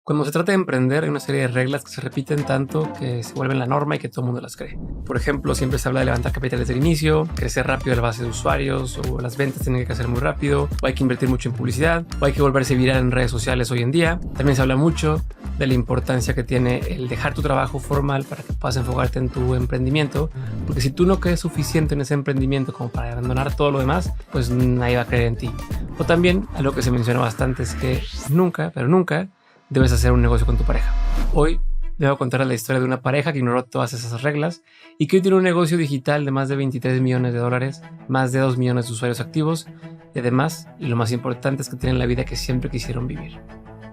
Cuando se trata de emprender, hay una serie de reglas que se repiten tanto que se vuelven la norma y que todo el mundo las cree. Por ejemplo, siempre se habla de levantar capital desde el inicio, crecer rápido a la base de usuarios, o las ventas tienen que crecer muy rápido, o hay que invertir mucho en publicidad, o hay que volverse viral en redes sociales hoy en día. También se habla mucho de la importancia que tiene el dejar tu trabajo formal para que puedas enfocarte en tu emprendimiento, porque si tú no crees suficiente en ese emprendimiento como para abandonar todo lo demás, pues nadie va a creer en ti. O también, algo que se menciona bastante es que nunca, pero nunca, debes hacer un negocio con tu pareja. Hoy debo contarles la historia de una pareja que ignoró todas esas reglas y que hoy tiene un negocio digital de más de 23 millones de dólares, más de 2 millones de usuarios activos y además, y lo más importante, es que tienen la vida que siempre quisieron vivir.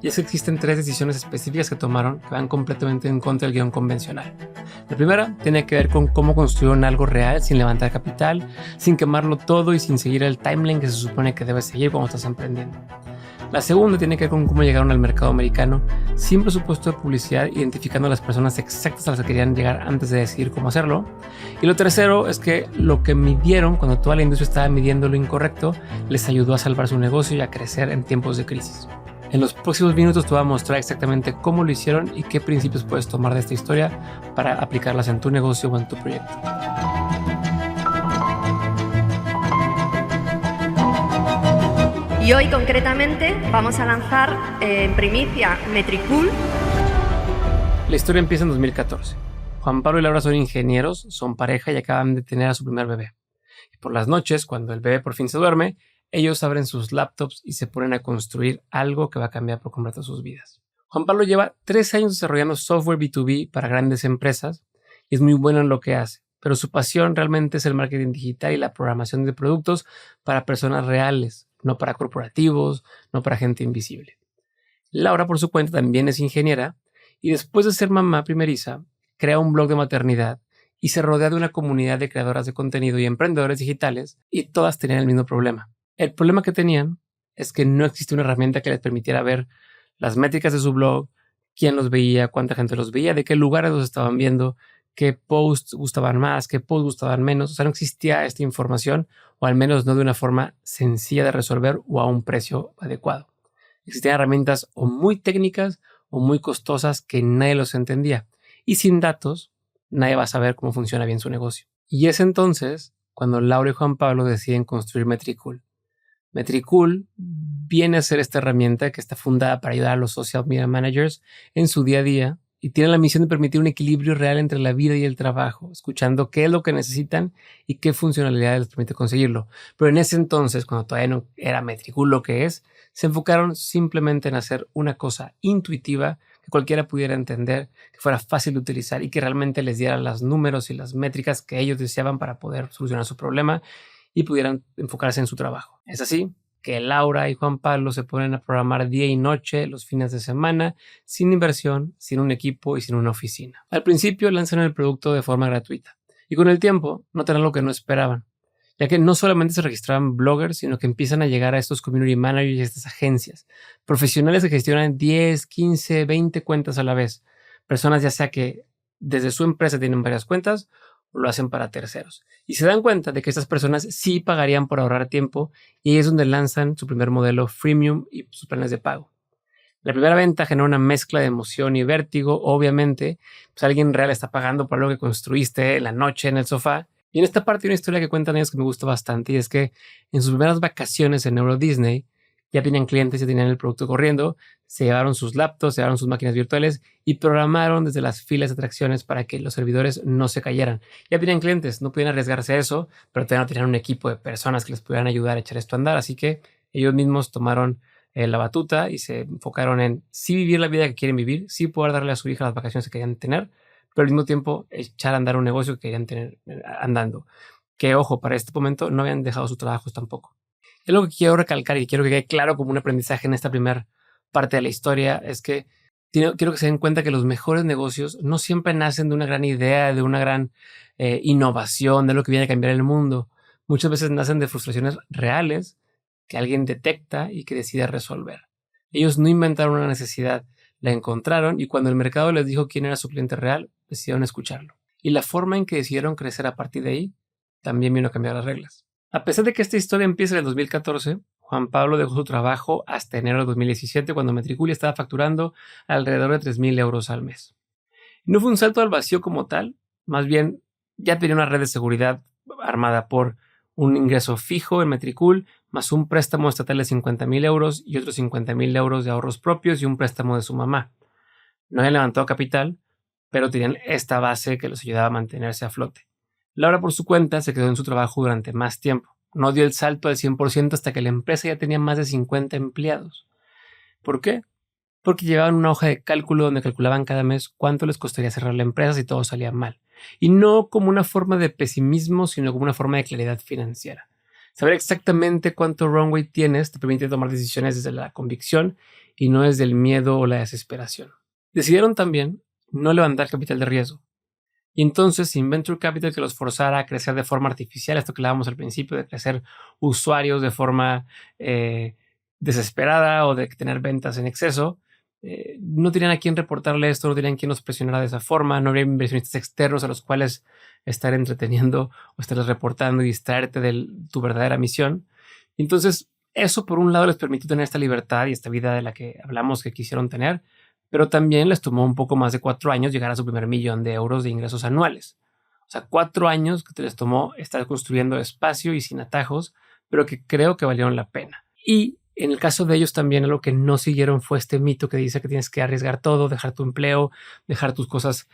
Y es que existen 3 decisiones específicas que tomaron que van completamente en contra del guión convencional. La primera tiene que ver con cómo construyeron algo real sin levantar capital, sin quemarlo todo y sin seguir el timeline que se supone que debes seguir cuando estás emprendiendo. La segunda tiene que ver con cómo llegaron al mercado americano sin presupuesto de publicidad, identificando a las personas exactas a las que querían llegar antes de decidir cómo hacerlo. Y lo tercero es que lo que midieron cuando toda la industria estaba midiendo lo incorrecto les ayudó a salvar su negocio y a crecer en tiempos de crisis. En los próximos minutos te voy a mostrar exactamente cómo lo hicieron y qué principios puedes tomar de esta historia para aplicarlas en tu negocio o en tu proyecto. Y hoy concretamente vamos a lanzar en primicia Metricool. La historia empieza en 2014. Juan Pablo y Laura son ingenieros, son pareja y acaban de tener a su primer bebé. Y por las noches, cuando el bebé por fin se duerme, ellos abren sus laptops y se ponen a construir algo que va a cambiar por completo sus vidas. Juan Pablo lleva 3 años desarrollando software B2B para grandes empresas y es muy bueno en lo que hace, pero su pasión realmente es el marketing digital y la programación de productos para personas reales, no para corporativos, no para gente invisible. Laura, por su cuenta, también es ingeniera y después de ser mamá primeriza, crea un blog de maternidad y se rodea de una comunidad de creadoras de contenido y emprendedores digitales y todas tenían el mismo problema. El problema que tenían es que no existía una herramienta que les permitiera ver las métricas de su blog, quién los veía, cuánta gente los veía, de qué lugares los estaban viendo, qué posts gustaban más, qué posts gustaban menos. O sea, no existía esta información, o al menos no de una forma sencilla de resolver o a un precio adecuado. Existían herramientas o muy técnicas o muy costosas que nadie los entendía. Y sin datos, nadie va a saber cómo funciona bien su negocio. Y es entonces cuando Laura y Juan Pablo deciden construir Metricool. Metricool viene a ser esta herramienta que está fundada para ayudar a los social media managers en su día a día y tiene la misión de permitir un equilibrio real entre la vida y el trabajo, escuchando qué es lo que necesitan y qué funcionalidades les permite conseguirlo. Pero en ese entonces, cuando todavía no era Metricool lo que es, se enfocaron simplemente en hacer una cosa intuitiva que cualquiera pudiera entender, que fuera fácil de utilizar y que realmente les diera los números y las métricas que ellos deseaban para poder solucionar su problema y pudieran enfocarse en su trabajo. Es así que Laura y Juan Pablo se ponen a programar día y noche los fines de semana, sin inversión, sin un equipo y sin una oficina. Al principio lanzan el producto de forma gratuita y con el tiempo notarán lo que no esperaban, ya que no solamente se registraban bloggers, sino que empiezan a llegar a estos community managers y a estas agencias, profesionales que gestionan 10, 15, 20 cuentas a la vez, personas ya sea que desde su empresa tienen varias cuentas o lo hacen para terceros. Y se dan cuenta de que estas personas sí pagarían por ahorrar tiempo y ahí es donde lanzan su primer modelo freemium y sus planes de pago. La primera venta genera una mezcla de emoción y vértigo. Obviamente, pues alguien real está pagando por algo que construiste en la noche en el sofá. Y en esta parte hay una historia que cuentan ellos que me gusta bastante y es que en sus primeras vacaciones en Euro Disney ya tenían clientes, ya tenían el producto corriendo, se llevaron sus laptops, se llevaron sus máquinas virtuales y programaron desde las filas de atracciones para que los servidores no se cayeran. Ya tenían clientes, no podían arriesgarse a eso, pero todavía no tenían un equipo de personas que les pudieran ayudar a echar esto a andar, así que ellos mismos tomaron la batuta y se enfocaron en sí vivir la vida que quieren vivir, sí poder darle a su hija las vacaciones que querían tener, pero al mismo tiempo echar a andar un negocio que querían tener andando. Que ojo, para este momento no habían dejado sus trabajos tampoco. Y lo que quiero recalcar y quiero que quede claro como un aprendizaje en esta primera parte de la historia es que quiero que se den cuenta que los mejores negocios no siempre nacen de una gran idea, de una gran innovación, de lo que viene a cambiar el mundo. Muchas veces nacen de frustraciones reales que alguien detecta y que decide resolver. Ellos no inventaron una necesidad, la encontraron y cuando el mercado les dijo quién era su cliente real, decidieron escucharlo. Y la forma en que decidieron crecer a partir de ahí también vino a cambiar las reglas. A pesar de que esta historia empieza en el 2014, Juan Pablo dejó su trabajo hasta enero de 2017, cuando Metricool estaba facturando alrededor de 3.000 euros al mes. No fue un salto al vacío como tal, más bien ya tenía una red de seguridad armada por un ingreso fijo en Metricool, más un préstamo estatal de 50.000 euros y otros 50.000 euros de ahorros propios y un préstamo de su mamá. No habían levantado capital, pero tenían esta base que los ayudaba a mantenerse a flote. Laura, por su cuenta, se quedó en su trabajo durante más tiempo. No dio el salto al 100% hasta que la empresa ya tenía más de 50 empleados. ¿Por qué? Porque llevaban una hoja de cálculo donde calculaban cada mes cuánto les costaría cerrar la empresa si todo salía mal. Y no como una forma de pesimismo, sino como una forma de claridad financiera. Saber exactamente cuánto runway tienes te permite tomar decisiones desde la convicción y no desde el miedo o la desesperación. Decidieron también no levantar capital de riesgo. Y entonces, sin venture capital que los forzara a crecer de forma artificial, esto que hablábamos al principio, de crecer usuarios de forma desesperada o de tener ventas en exceso, no tenían a quién reportarle esto, no tenían quien los presionara de esa forma, no había inversionistas externos a los cuales estar entreteniendo o estarles reportando y distraerte de tu verdadera misión. Y entonces, eso por un lado les permitió tener esta libertad y esta vida de la que hablamos que quisieron tener, pero también les tomó un poco más de 4 años llegar a su primer 1.000.000 de euros de ingresos anuales. O sea, 4 años que te les tomó estar construyendo despacio y sin atajos, pero que creo que valieron la pena. Y en el caso de ellos también lo que no siguieron fue este mito que dice que tienes que arriesgar todo, dejar tu empleo, dejar tus cosas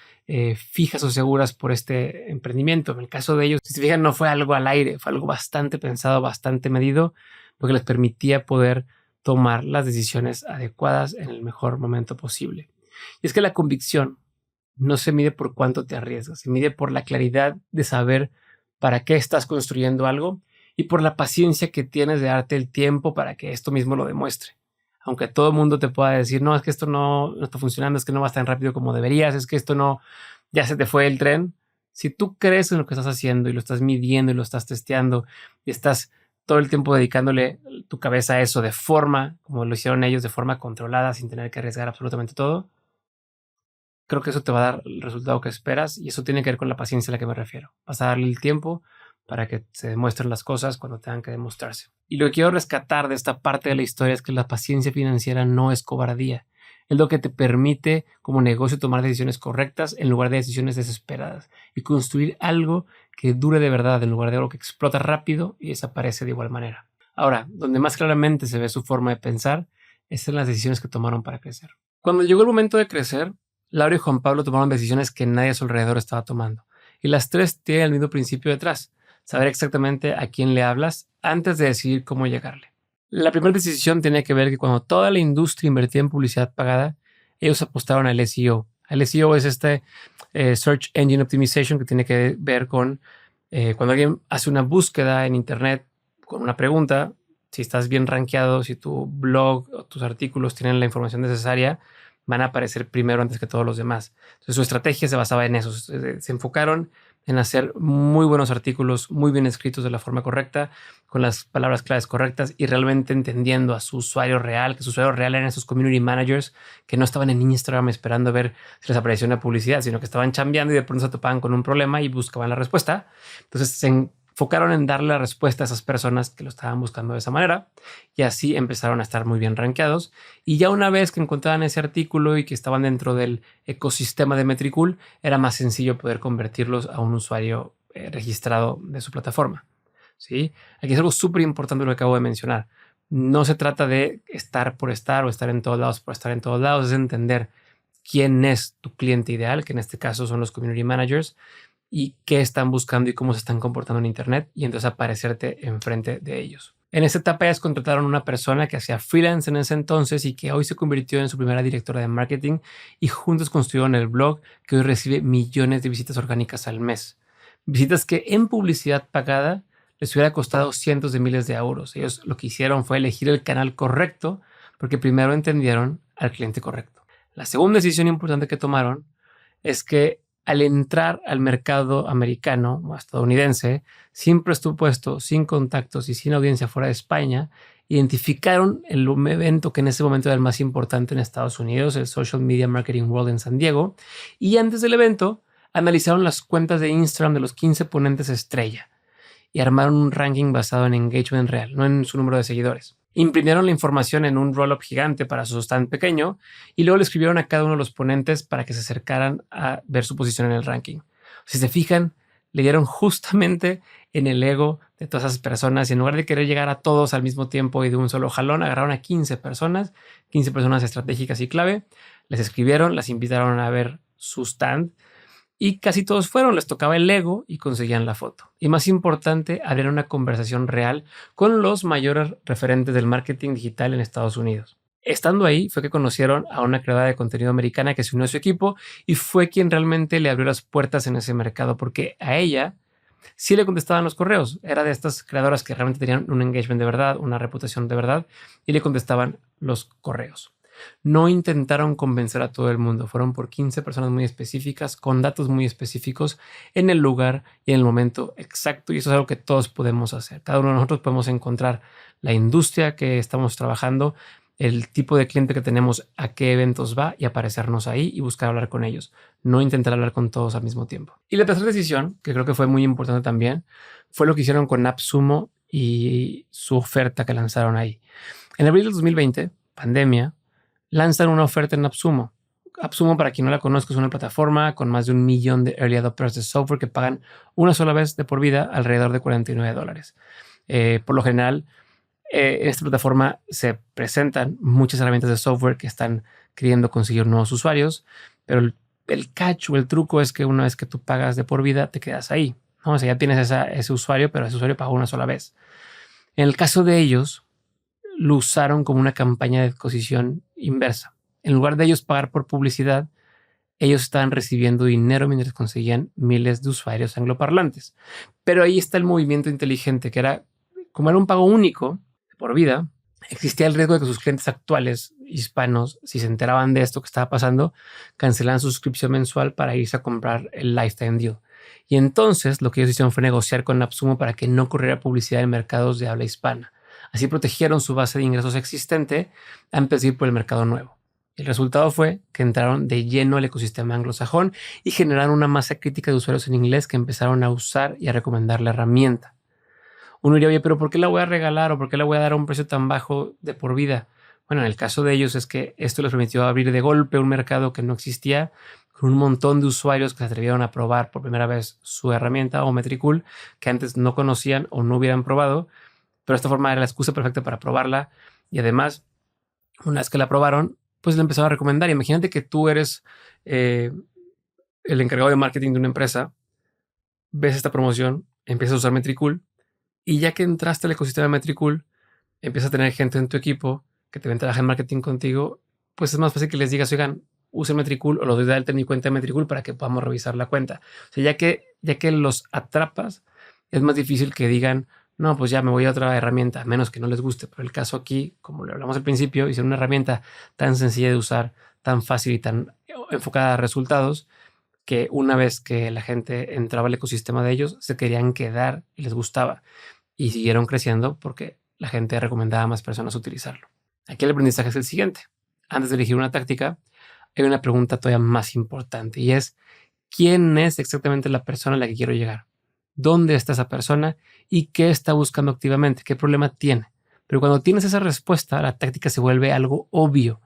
fijas o seguras por este emprendimiento. En el caso de ellos, si se fijan, no fue algo al aire, fue algo bastante pensado, bastante medido, porque les permitía poder tomar las decisiones adecuadas en el mejor momento posible. Y es que la convicción no se mide por cuánto te arriesgas, se mide por la claridad de saber para qué estás construyendo algo y por la paciencia que tienes de darte el tiempo para que esto mismo lo demuestre. Aunque todo el mundo te pueda decir, no, es que esto no está funcionando, es que no vas tan rápido como deberías, es que esto no, ya se te fue el tren. Si tú crees en lo que estás haciendo y lo estás midiendo y lo estás testeando y estás todo el tiempo dedicándole tu cabeza a eso de forma, como lo hicieron ellos, de forma controlada, sin tener que arriesgar absolutamente todo, creo que eso te va a dar el resultado que esperas, y eso tiene que ver con la paciencia a la que me refiero. Vas a darle el tiempo para que se demuestren las cosas cuando tengan que demostrarse. Y lo que quiero rescatar de esta parte de la historia es que la paciencia financiera no es cobardía. Es lo que te permite como negocio tomar decisiones correctas en lugar de decisiones desesperadas y construir algo que dure de verdad en lugar de algo que explota rápido y desaparece de igual manera. Ahora, donde más claramente se ve su forma de pensar es en las decisiones que tomaron para crecer. Cuando llegó el momento de crecer, Laura y Juan Pablo tomaron decisiones que nadie a su alrededor estaba tomando. Y las tres tienen el mismo principio detrás: saber exactamente a quién le hablas antes de decidir cómo llegarle. La primera decisión tenía que ver que cuando toda la industria invertía en publicidad pagada, ellos apostaron al SEO. El SEO es este Search Engine Optimization, que tiene que ver con cuando alguien hace una búsqueda en Internet con una pregunta, si estás bien rankeado, si tu blog o tus artículos tienen la información necesaria, van a aparecer primero antes que todos los demás. Entonces su estrategia se basaba en eso. Se enfocaron en hacer muy buenos artículos, muy bien escritos de la forma correcta, con las palabras claves correctas y realmente entendiendo a su usuario real, que su usuario real eran esos community managers que no estaban en Instagram esperando a ver si les aparecía una publicidad, sino que estaban chambeando y de pronto se topaban con un problema y buscaban la respuesta. Entonces se enfocaron en darle la respuesta a esas personas que lo estaban buscando de esa manera, y así empezaron a estar muy bien rankeados. Y ya una vez que encontraban ese artículo y que estaban dentro del ecosistema de Metricool, era más sencillo poder convertirlos a un usuario registrado de su plataforma. ¿Sí? Aquí es algo súper importante lo que acabo de mencionar. No se trata de estar por estar o estar en todos lados por estar en todos lados, es entender quién es tu cliente ideal, que en este caso son los community managers, y qué están buscando y cómo se están comportando en Internet, y entonces aparecerte enfrente de ellos. En esta etapa ellos contrataron a una persona que hacía freelance en ese entonces y que hoy se convirtió en su primera directora de marketing, y juntos construyeron el blog que hoy recibe millones de visitas orgánicas al mes. Visitas que en publicidad pagada les hubiera costado cientos de miles de euros. Ellos lo que hicieron fue elegir el canal correcto porque primero entendieron al cliente correcto. La segunda decisión importante que tomaron es que al entrar al mercado americano o estadounidense, sin presupuesto, sin contactos y sin audiencia fuera de España, identificaron el evento que en ese momento era el más importante en Estados Unidos, el Social Media Marketing World en San Diego, y antes del evento analizaron las cuentas de Instagram de los 15 ponentes estrella y armaron un ranking basado en engagement real, no en su número de seguidores. Imprimieron la información en un roll-up gigante para su stand pequeño y luego le escribieron a cada uno de los ponentes para que se acercaran a ver su posición en el ranking. Si se fijan, le dieron justamente en el ego de todas esas personas y en lugar de querer llegar a todos al mismo tiempo y de un solo jalón, agarraron a 15 personas estratégicas y clave, les escribieron, las invitaron a ver su stand y casi todos fueron, les tocaba el ego y conseguían la foto. Y más importante, abrieron una conversación real con los mayores referentes del marketing digital en Estados Unidos. Estando ahí fue que conocieron a una creadora de contenido americana que se unió a su equipo y fue quien realmente le abrió las puertas en ese mercado, porque a ella sí le contestaban los correos. Era de estas creadoras que realmente tenían un engagement de verdad, una reputación de verdad, y le contestaban los correos. No intentaron convencer a todo el mundo, fueron por 15 personas muy específicas, con datos muy específicos, en el lugar y en el momento exacto, y eso es algo que todos podemos hacer. Cada uno de nosotros podemos encontrar la industria que estamos trabajando, el tipo de cliente que tenemos, a qué eventos va y aparecernos ahí y buscar hablar con ellos. No intentar hablar con todos al mismo tiempo. Y la tercera decisión, que creo que fue muy importante también, fue lo que hicieron con AppSumo y su oferta que lanzaron ahí. En abril del 2020, pandemia, lanzan una oferta en AppSumo. AppSumo, para quien no la conozca, es una plataforma con más de 1 millón de early adopters de software que pagan una sola vez de por vida alrededor de $49. Por lo general, en esta plataforma se presentan muchas herramientas de software que están queriendo conseguir nuevos usuarios, pero el catch o el truco es que una vez que tú pagas de por vida, te quedas ahí, ¿no? O sea, ya tienes ese usuario, pero ese usuario pagó una sola vez. En el caso de ellos, lo usaron como una campaña de adquisición inversa. En lugar de ellos pagar por publicidad, ellos estaban recibiendo dinero mientras conseguían miles de usuarios angloparlantes. Pero ahí está el movimiento inteligente, que era, como era un pago único por vida, existía el riesgo de que sus clientes actuales hispanos, si se enteraban de esto que estaba pasando, cancelaran su suscripción mensual para irse a comprar el lifetime deal. Y entonces lo que ellos hicieron fue negociar con AppSumo para que no corriera publicidad en mercados de habla hispana. Así protegieron su base de ingresos existente a empezar por el mercado nuevo. El resultado fue que entraron de lleno al ecosistema anglosajón y generaron una masa crítica de usuarios en inglés que empezaron a usar y a recomendar la herramienta. Uno diría, oye, pero ¿por qué la voy a regalar o por qué la voy a dar a un precio tan bajo de por vida? Bueno, en el caso de ellos es que esto les permitió abrir de golpe un mercado que no existía, con un montón de usuarios que se atrevieron a probar por primera vez su herramienta o Metricool, que antes no conocían o no hubieran probado, pero esta forma era la excusa perfecta para probarla. Y además, una vez que la probaron, pues le empezaron a recomendar. Imagínate que tú eres el encargado de marketing de una empresa, ves esta promoción, empiezas a usar Metricool, y ya que entraste al ecosistema de Metricool, empiezas a tener gente en tu equipo que te ven trabajar en marketing contigo, pues es más fácil que les digas, oigan, usen Metricool o los doy de alta en mi cuenta de Metricool para que podamos revisar la cuenta. O sea, ya que los atrapas, es más difícil que digan, no, pues ya me voy a otra herramienta, a menos que no les guste. Pero el caso aquí, como le hablamos al principio, hicieron una herramienta tan sencilla de usar, tan fácil y tan enfocada a resultados, que una vez que la gente entraba al ecosistema de ellos, se querían quedar y les gustaba. Y siguieron creciendo porque la gente recomendaba a más personas utilizarlo. Aquí el aprendizaje es el siguiente. Antes de elegir una táctica, hay una pregunta todavía más importante y es, ¿quién es exactamente la persona a la que quiero llegar? ¿Dónde está esa persona y qué está buscando activamente? ¿Qué problema tiene? Pero cuando tienes esa respuesta, la táctica se vuelve algo obvio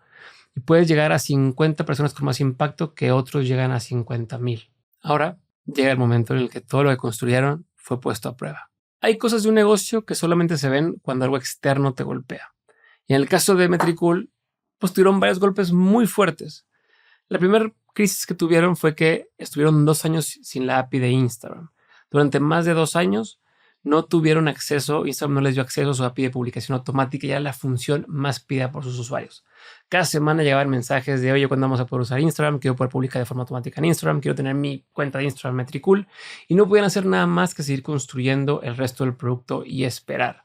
y puedes llegar a 50 personas con más impacto que otros llegan a 50,000. Ahora llega el momento en el que todo lo que construyeron fue puesto a prueba. Hay cosas de un negocio que solamente se ven cuando algo externo te golpea. Y en el caso de Metricool, pues tuvieron varios golpes muy fuertes. La primera crisis que tuvieron fue que estuvieron 2 años sin la API de Instagram. Durante más de 2 años no tuvieron acceso, Instagram no les dio acceso a su API de publicación automática y era la función más pedida por sus usuarios. Cada semana llegaban mensajes de, oye, ¿cuándo vamos a poder usar Instagram? Quiero poder publicar de forma automática en Instagram, quiero tener mi cuenta de Instagram Metricool, y no podían hacer nada más que seguir construyendo el resto del producto y esperar.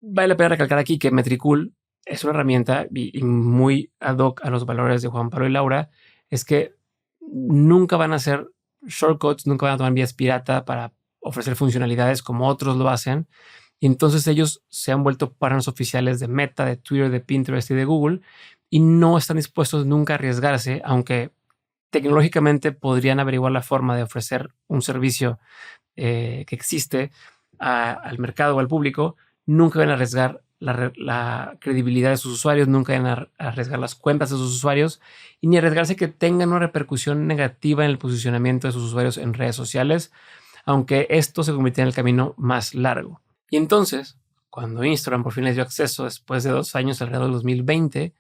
Vale la pena recalcar aquí que Metricool es una herramienta y muy ad hoc a los valores de Juan Pablo y Laura, es que nunca van a hacer shortcuts, nunca van a tomar vías pirata para ofrecer funcionalidades como otros lo hacen. Y entonces ellos se han vuelto partners oficiales de Meta, de Twitter, de Pinterest y de Google y no están dispuestos nunca a arriesgarse, aunque tecnológicamente podrían averiguar la forma de ofrecer un servicio que existe al mercado o al público. Nunca van a arriesgar la credibilidad de sus usuarios, nunca iban a arriesgar las cuentas de sus usuarios y ni arriesgarse que tengan una repercusión negativa en el posicionamiento de sus usuarios en redes sociales, aunque esto se convirtiera en el camino más largo. Y entonces, cuando Instagram por fin les dio acceso después de 2 años, alrededor del 2020,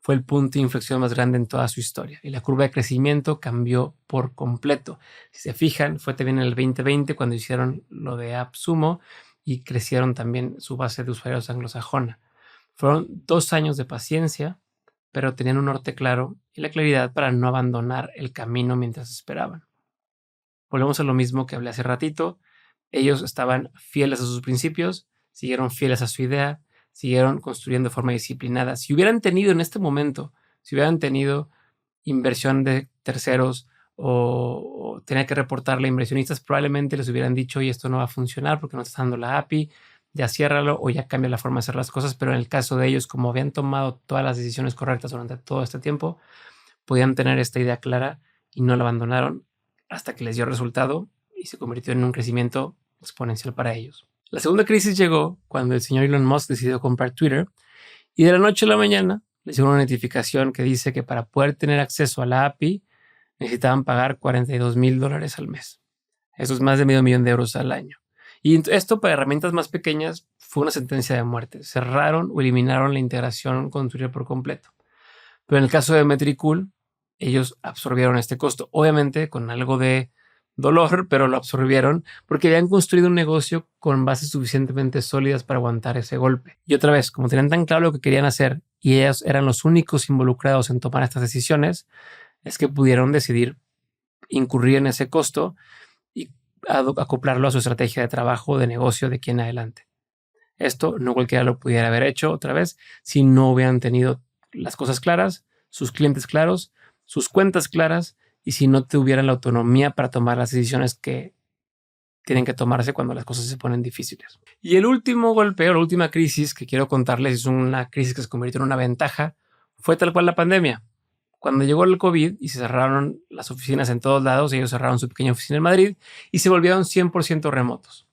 fue el punto de inflexión más grande en toda su historia y la curva de crecimiento cambió por completo. Si se fijan, fue también en el 2020 cuando hicieron lo de AppSumo y crecieron también su base de usuarios anglosajona. Fueron 2 años de paciencia, pero tenían un norte claro y la claridad para no abandonar el camino mientras esperaban. Volvemos a lo mismo que hablé hace ratito. Ellos estaban fieles a sus principios, siguieron fieles a su idea, siguieron construyendo de forma disciplinada. Si hubieran tenido en este momento, si hubieran tenido inversión de terceros o tener que reportarle a inversionistas, probablemente les hubieran dicho, oye, esto no va a funcionar porque no está dando la API, ya ciérralo o ya cambia la forma de hacer las cosas. Pero en el caso de ellos, como habían tomado todas las decisiones correctas durante todo este tiempo, podían tener esta idea clara y no la abandonaron hasta que les dio resultado y se convirtió en un crecimiento exponencial para ellos. La segunda crisis llegó cuando el señor Elon Musk decidió comprar Twitter y de la noche a la mañana les llegó una notificación que dice que para poder tener acceso a la API necesitaban pagar $42,000 al mes. Eso es más de $500,000 al año. Y esto para herramientas más pequeñas fue una sentencia de muerte. Cerraron o eliminaron la integración con Twitter por completo. Pero en el caso de Metricool, ellos absorbieron este costo. Obviamente con algo de dolor, pero lo absorbieron porque habían construido un negocio con bases suficientemente sólidas para aguantar ese golpe. Y otra vez, como tenían tan claro lo que querían hacer y ellos eran los únicos involucrados en tomar estas decisiones, es que pudieron decidir incurrir en ese costo y acoplarlo a su estrategia de trabajo, de negocio de aquí en adelante. Esto no cualquiera lo pudiera haber hecho otra vez si no hubieran tenido las cosas claras, sus clientes claros, sus cuentas claras y si no tuvieran la autonomía para tomar las decisiones que tienen que tomarse cuando las cosas se ponen difíciles. Y el último golpe o la última crisis que quiero contarles es una crisis que se convirtió en una ventaja, fue tal cual la pandemia. Cuando llegó el COVID y se cerraron las oficinas en todos lados, ellos cerraron su pequeña oficina en Madrid y se volvieron 100% remotos.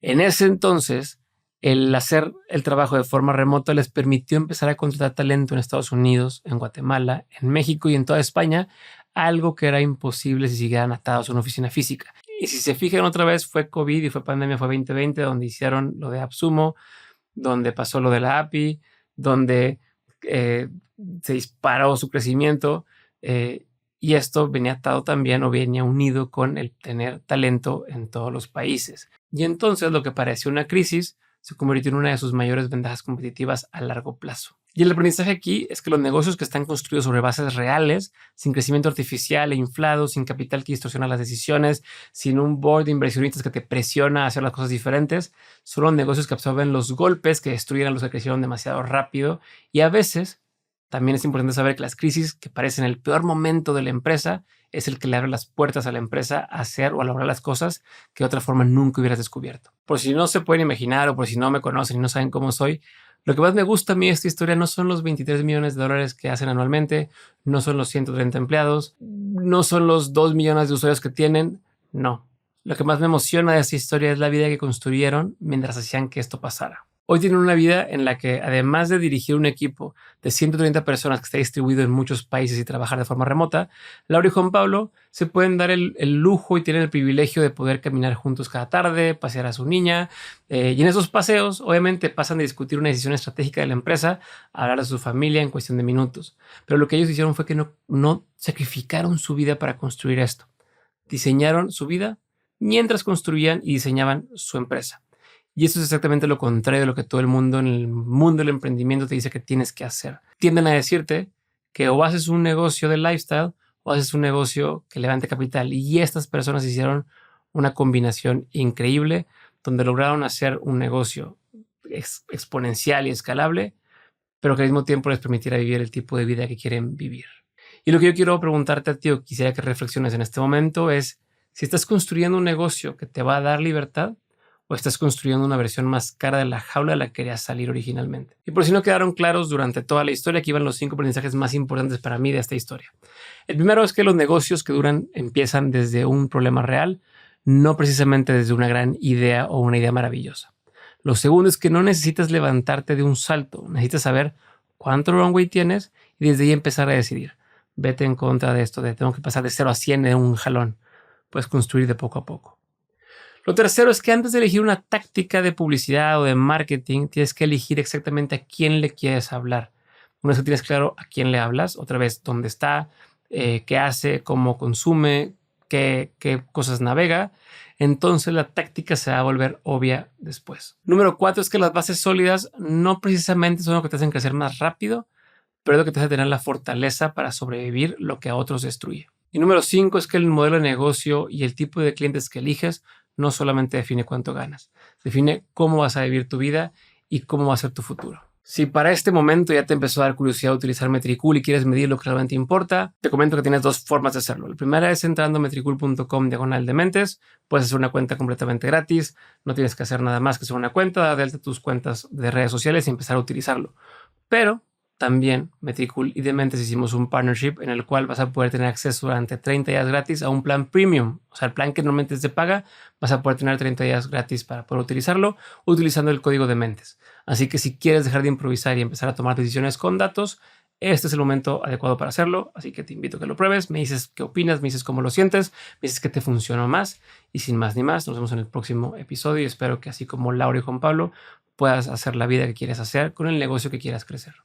En ese entonces, el hacer el trabajo de forma remota les permitió empezar a contratar talento en Estados Unidos, en Guatemala, en México y en toda España, algo que era imposible si siguieran atados a una oficina física. Y si se fijan otra vez, fue COVID y fue pandemia, fue 2020, donde hicieron lo de AppSumo, donde pasó lo de la API, donde se disparó su crecimiento y esto venía atado también o venía unido con el tener talento en todos los países. Y entonces lo que parecía una crisis se convirtió en una de sus mayores ventajas competitivas a largo plazo. Y el aprendizaje aquí es que los negocios que están construidos sobre bases reales, sin crecimiento artificial e inflado, sin capital que distorsiona las decisiones, sin un board de inversionistas que te presiona a hacer las cosas diferentes, son los negocios que absorben los golpes que destruyen a los que crecieron demasiado rápido. Y a veces también es importante saber que las crisis que parecen el peor momento de la empresa es el que le abre las puertas a la empresa a hacer o a lograr las cosas que de otra forma nunca hubieras descubierto. Por si no se pueden imaginar o por si no me conocen y no saben cómo soy, lo que más me gusta a mí de esta historia no son los $23 millones que hacen anualmente, no son los 130 empleados, no son los 2 millones de usuarios que tienen, no. Lo que más me emociona de esta historia es la vida que construyeron mientras hacían que esto pasara. Hoy tienen una vida en la que, además de dirigir un equipo de 130 personas que está distribuido en muchos países y trabajar de forma remota, Laura y Juan Pablo se pueden dar el lujo y tienen el privilegio de poder caminar juntos cada tarde, pasear a su niña. Y en esos paseos, obviamente, pasan de discutir una decisión estratégica de la empresa a hablar de su familia en cuestión de minutos. Pero lo que ellos hicieron fue que no sacrificaron su vida para construir esto. Diseñaron su vida mientras construían y diseñaban su empresa. Y eso es exactamente lo contrario de lo que todo el mundo en el mundo del emprendimiento te dice que tienes que hacer. Tienden a decirte que o haces un negocio de lifestyle o haces un negocio que levante capital. Y estas personas hicieron una combinación increíble donde lograron hacer un negocio exponencial y escalable, pero que al mismo tiempo les permitiera vivir el tipo de vida que quieren vivir. Y lo que yo quiero preguntarte a ti o quisiera que reflexiones en este momento es si estás construyendo un negocio que te va a dar libertad o estás construyendo una versión más cara de la jaula de la que querías salir originalmente. Y por si no quedaron claros durante toda la historia, aquí van los 5 aprendizajes más importantes para mí de esta historia. El primero es que los negocios que duran empiezan desde un problema real, no precisamente desde una gran idea o una idea maravillosa. Lo segundo es que no necesitas levantarte de un salto. Necesitas saber cuánto runway tienes y desde ahí empezar a decidir. Vete en contra de esto de tengo que pasar de 0 a 100 en un jalón. Puedes construir de poco a poco. Lo tercero es que antes de elegir una táctica de publicidad o de marketing, tienes que elegir exactamente a quién le quieres hablar. Una vez que tienes claro a quién le hablas, otra vez dónde está, qué hace, cómo consume, qué cosas navega, entonces la táctica se va a volver obvia después. Número 4 es que las bases sólidas no precisamente son lo que te hacen crecer más rápido, pero es lo que te hace tener la fortaleza para sobrevivir lo que a otros destruye. Y número 5 es que el modelo de negocio y el tipo de clientes que eliges no solamente define cuánto ganas, define cómo vas a vivir tu vida y cómo va a ser tu futuro. Si para este momento ya te empezó a dar curiosidad utilizar Metricool y quieres medir lo que realmente importa, te comento que tienes dos formas de hacerlo. La primera es entrando a metricool.com/dementes. Puedes hacer una cuenta completamente gratis. No tienes que hacer nada más que hacer una cuenta, dar de alta tus cuentas de redes sociales y empezar a utilizarlo. Pero también Metricool y Dementes hicimos un partnership en el cual vas a poder tener acceso durante 30 días gratis a un plan premium. O sea, el plan que normalmente se paga, vas a poder tener 30 días gratis para poder utilizarlo utilizando el código Dementes. Así que si quieres dejar de improvisar y empezar a tomar decisiones con datos, este es el momento adecuado para hacerlo. Así que te invito a que lo pruebes. Me dices qué opinas, me dices cómo lo sientes, me dices que te funcionó más. Y sin más ni más, nos vemos en el próximo episodio y espero que así como Laura y Juan Pablo puedas hacer la vida que quieres hacer con el negocio que quieras crecer.